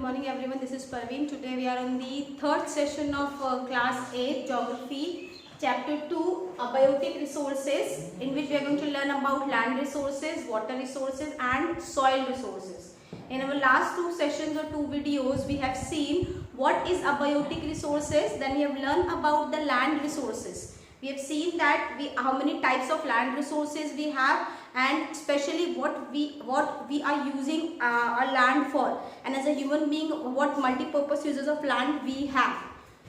good morning everyone. This is Parveen. Today we are on the third session of class 8 geography chapter 2 abiotic resources, in which we are going to learn about land resources, water resources and soil resources. In our last two sessions or two videos we have seen what is abiotic resources, then we have learned about the land resources. We have seen that how many types of land resources we have, and especially what we are using our land for, and as a human being what multi-purpose uses of land we have.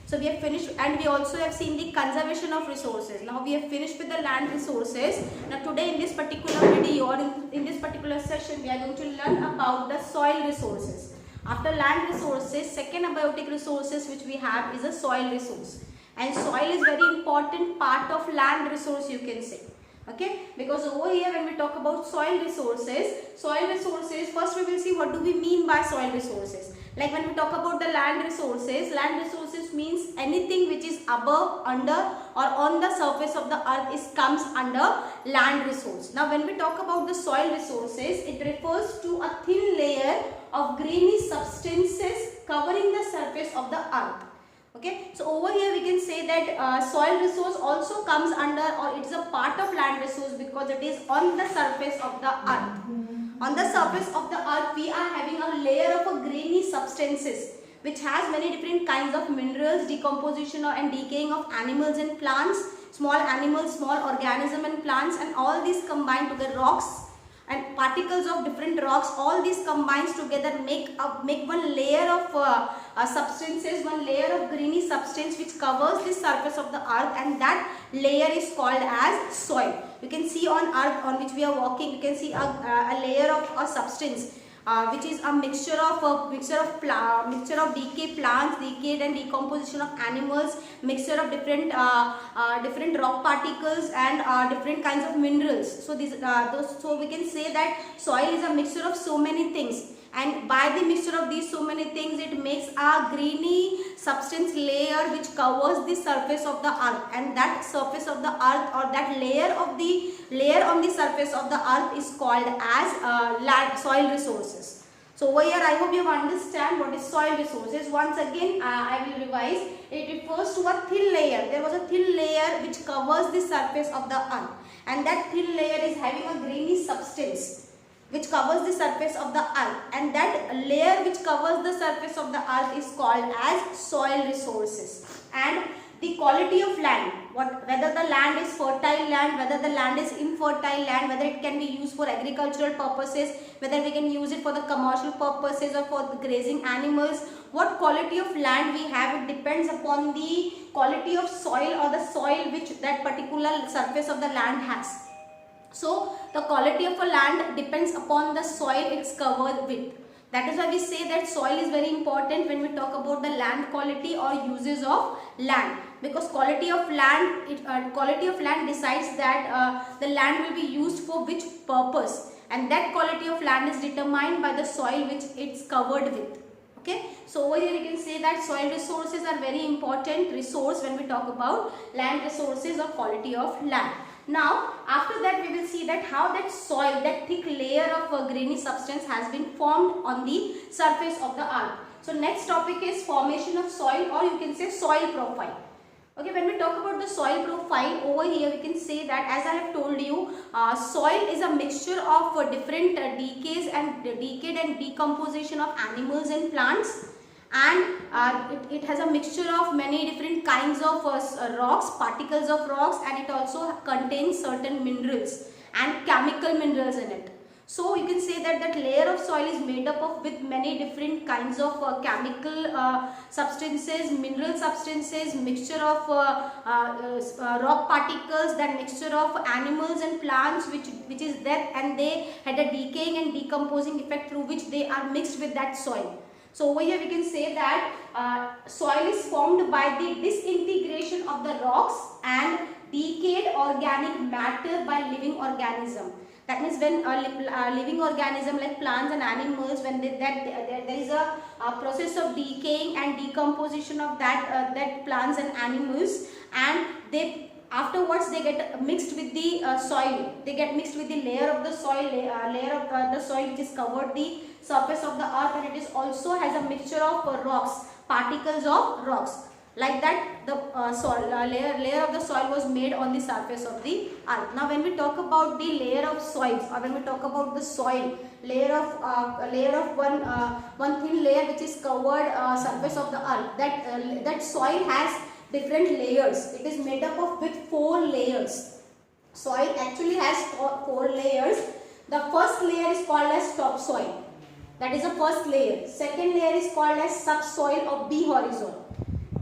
So we have finished, and we also have seen the conservation of resources. Now we have finished with the land resources. Now today in this particular video or in this particular session we are going to learn about the soil resources. After land resources, second abiotic resources which we have is a soil resource. And soil is very important part of land resource, you can say. Okay, because over here when we talk about soil resources, first we will see what do we mean by soil resources. Like when we talk about the land resources means anything which is above, under or on the surface of the earth comes under land resource. Now when we talk about the soil resources, it refers to a thin layer of grainy substances covering the surface of the earth. Okay, so over here we can say that soil resource also comes under, or it is a part of land resource because it is on the surface of the earth. On the surface of the earth we are having a layer of a grainy substances which has many different kinds of minerals, decomposition and decaying of animals and plants, small animals, small organisms and plants, and all these combined together, rocks and particles of different rocks, all these combines together make one layer of substances, one layer of grainy substance which covers the surface of the earth, and that layer is called as soil. You can see on earth on which we are walking, you can see a layer of a substance which is a mixture of decayed plants, decayed and decomposition of animals, mixture of different rock particles and different kinds of minerals. So so we can say that soil is a mixture of so many things, and by the mixture of these so many things it makes a grainy substance layer which covers the surface of the earth, and that surface of the earth or that layer on the surface of the earth is called as soil resources. So over here I hope you understand what is soil resources. Once again I will revise. It refers to a thin layer. There was a thin layer which covers the surface of the earth, and that thin layer is having a grainy substance which covers the surface of the earth, and that layer which covers the surface of the earth is called as soil resources. And the quality of land, whether the land is fertile land, whether the land is infertile land, whether it can be used for agricultural purposes, whether we can use it for the commercial purposes or for the grazing animals, what quality of land we have, it depends upon the quality of soil or the soil which that particular surface of the land has. So the quality of a land depends upon the soil it's covered with. That is why we say that soil is very important when we talk about the land quality or uses of land, because quality of land decides that the land will be used for which purpose, and that quality of land is determined by the soil which it's covered with. Okay, so over here you can say that soil resources are very important resource when we talk about land resources or quality of land. Now after that we will see that how that soil, that thick layer of grainy substance has been formed on the surface of the earth. So next topic is formation of soil, or you can say soil profile. Okay, when we talk about the soil profile, over here we can say that, as I have told you, soil is a mixture of different decayed and decomposition of animals and plants, and it has a mixture of many different kinds of rocks, particles of rocks, and it also contains certain minerals and chemical minerals in it. So you can say that that layer of soil is made up of with many different kinds of chemical substances, mineral substances, mixture of rock particles, that mixture of animals and plants which is there, and they had a decaying and decomposing effect through which they are mixed with that soil. So over here we can say that soil is formed by the disintegration of the rocks and decayed organic matter by living organism. That means when a living organism like plants and animals, when there is a process of decaying and decomposition of that plants and animals, and afterwards they get mixed with the soil. They get mixed with the layer of the soil, layer of the soil which is covered the surface of the earth, and it is also has a mixture of rocks, particles of rocks. Like that, the layer of the soil was made on the surface of the earth. Now when we talk about the layer of soils, or when we talk about the soil, layer of one thin layer which is covered surface of the earth, that soil has different layers. It is made up of with 4 layers. Soil actually has 4 layers. The first layer is called as topsoil. That is the first layer. Second layer is called as subsoil or B horizon.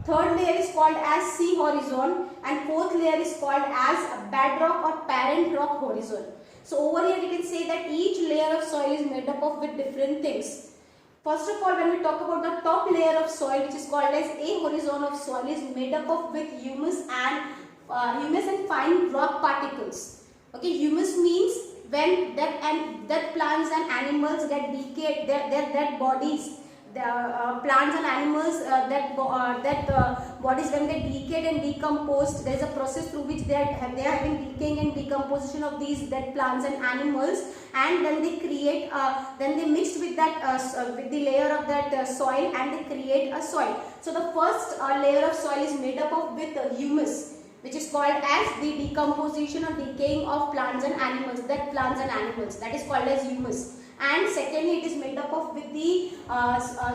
Third layer is called as C horizon, and fourth layer is called as bedrock or parent rock horizon. So over here we can say that each layer of soil is made up of with different things. First of all, when we talk about the top layer of soil, which is called as A horizon of soil, is made up of with humus and fine rock particles. Okay, humus means when that plants and animals get decayed, their bodies. The plants and animals bodies, when they decayed and decomposed, there is a process through which they are having decaying and decomposition of these dead plants and animals, and then they create then they mixed with that with the layer of that soil, and they create a soil. So the first layer of soil is made up of with humus, which is called as the decomposition or decaying of plants and animals, dead plants and animals, that is called as humus. And secondly, it is made up of with the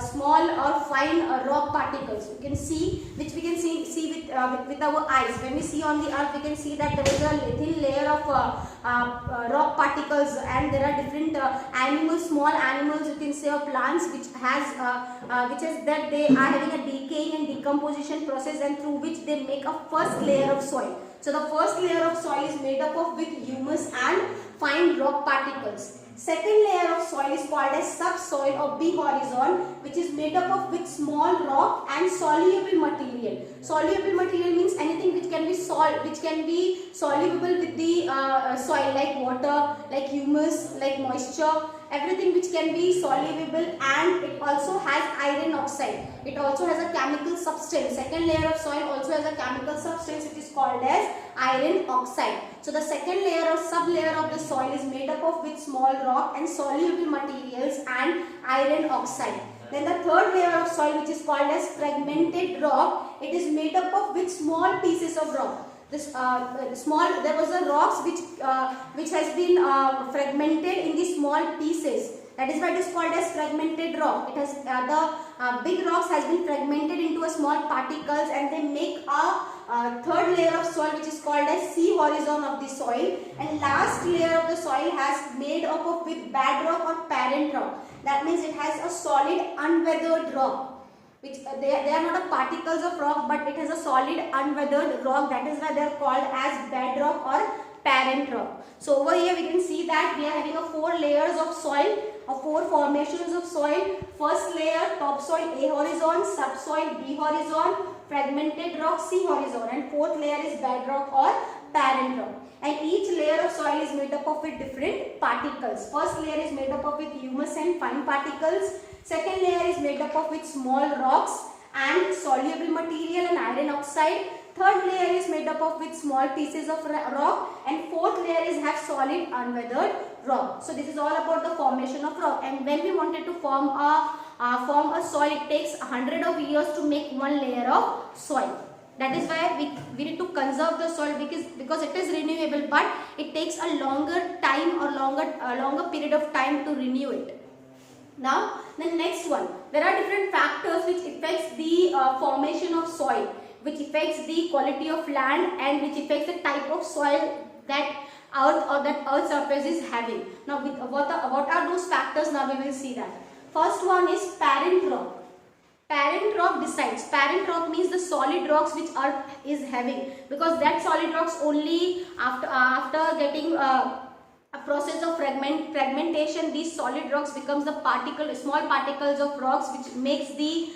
small or fine rock particles. You can see, which we can see with our eyes. When we see on the earth, we can see that there is a thin layer of rock particles, and there are different animals, small animals, you can say, or plants, which is that they are having a decaying and decomposition process, and through which they make a first layer of soil. So the first layer of soil is made up of with humus and fine rock particles. Second layer of soil is called as subsoil or B horizon, which is made up of with small rock and soluble material. Soluble material means anything which can be soluble with the soil, like water, like humus, like moisture, everything which can be soluble, and it also has iron oxide. It also has a chemical substance. Second layer of soil also has a chemical substance which is called as iron oxide. So the second layer or sub-layer of the soil is made up of with small rock and soluble materials and iron oxide. Then the third layer of soil, which is called as fragmented rock, it is made up of with small pieces of rock. This there was a rocks which has been fragmented in the small pieces. That is why it is called as fragmented rock. It has the big rocks has been fragmented into a small particles, and they make a third layer of soil, which is called as C horizon of the soil. And last layer of the soil has made up of with bedrock or parent rock. That means it has a solid unweathered rock. Which they are not a particles of rock, but it has a solid unweathered rock. That is why they are called as bedrock or parent rock. So over here we can see that we are having a 4 layers of soil, or 4 formations of soil. First layer topsoil A horizon, subsoil B horizon, fragmented rock C horizon, and fourth layer is bedrock or parent rock. And each layer of soil is made up of with different particles. First layer is made up of with humus and fine particles. Second layer is made up of with small rocks and soluble material and iron oxide. Third layer is made up of with small pieces of rock, and fourth layer is have solid unweathered rock. So this is all about the formation of rock. And when we wanted to form a soil, it takes 100 of years to make one layer of soil. That is why we need to conserve the soil, because it is renewable, but it takes a longer time or longer period of time to renew it. Now the next one, there are different factors which affects the formation of soil, which affects the quality of land, and which affects the type of soil that earth surface is having. Now what are those factors? Now we will see that. First one is parent rock. Parent rock decides. Parent rock means the solid rocks which earth is having, because that solid rocks only after getting a process of fragmentation, these solid rocks becomes the small particles of rocks, which makes the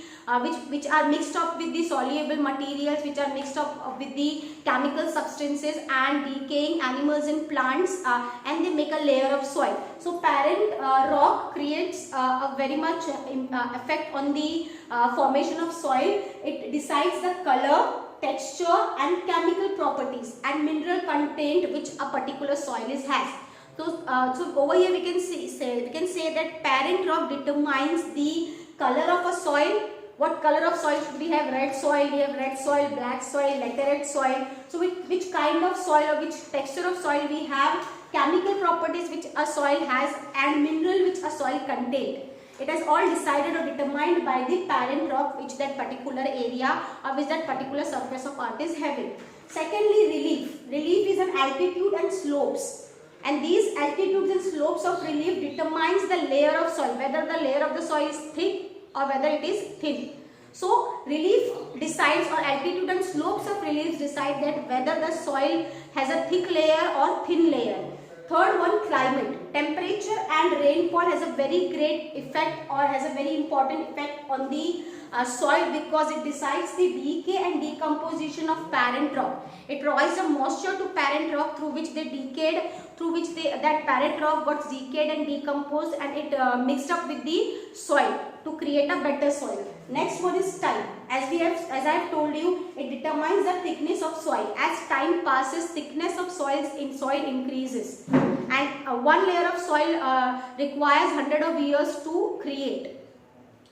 which are mixed up with the soluble materials, which are mixed up with the chemical substances and decaying animals and plants, and they make a layer of soil. So parent rock creates a very much effect on the formation of soil. It decides the color, texture and chemical properties and mineral content which a particular soil has. So over here we can say that parent rock determines the color of a soil. What color of soil should we have? Red soil, we have red soil, black soil, laterite soil. So which kind of soil or which texture of soil we have, chemical properties which a soil has, and mineral which a soil contains. It is all decided or determined by the parent rock which that particular area or which that particular surface of earth is having. Secondly, relief. Relief is an altitude and slopes. And these altitudes and slopes of relief determines the layer of soil, whether the layer of the soil is thick or whether it is thin. So relief decides, or altitude and slopes of relief decide that whether the soil has a thick layer or thin layer. Third one, climate. Temperature and rainfall has a very great effect or has a very important effect on the soil, because it decides the decay and decomposition of parent rock. It provides a moisture to parent rock through which they decayed, that parent rock got decayed and decomposed, and it mixed up with the soil to create a better soil. Next one is time. As I have told you, it determines the thickness of soil. As time passes, thickness of soil increases, and one layer of soil requires 100 of years to create.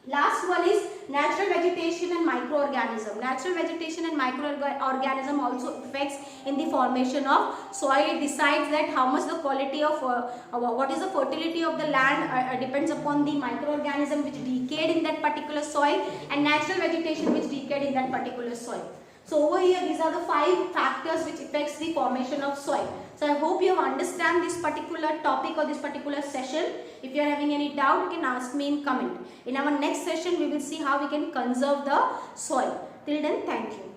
Last one is natural vegetation and microorganism. Natural vegetation and microorganism also affects in the formation of soil. It decides that how much the quality of what is the fertility of the land depends upon the microorganism which decayed in that particular soil, and natural vegetation which decayed in that particular soil. So over here, these are the 5 factors which affects the formation of soil. So I hope you have understand this particular topic or this particular session. If you are having any doubt, you can ask me in comment. In our next session, we will see how we can conserve the soil. Till then, thank you.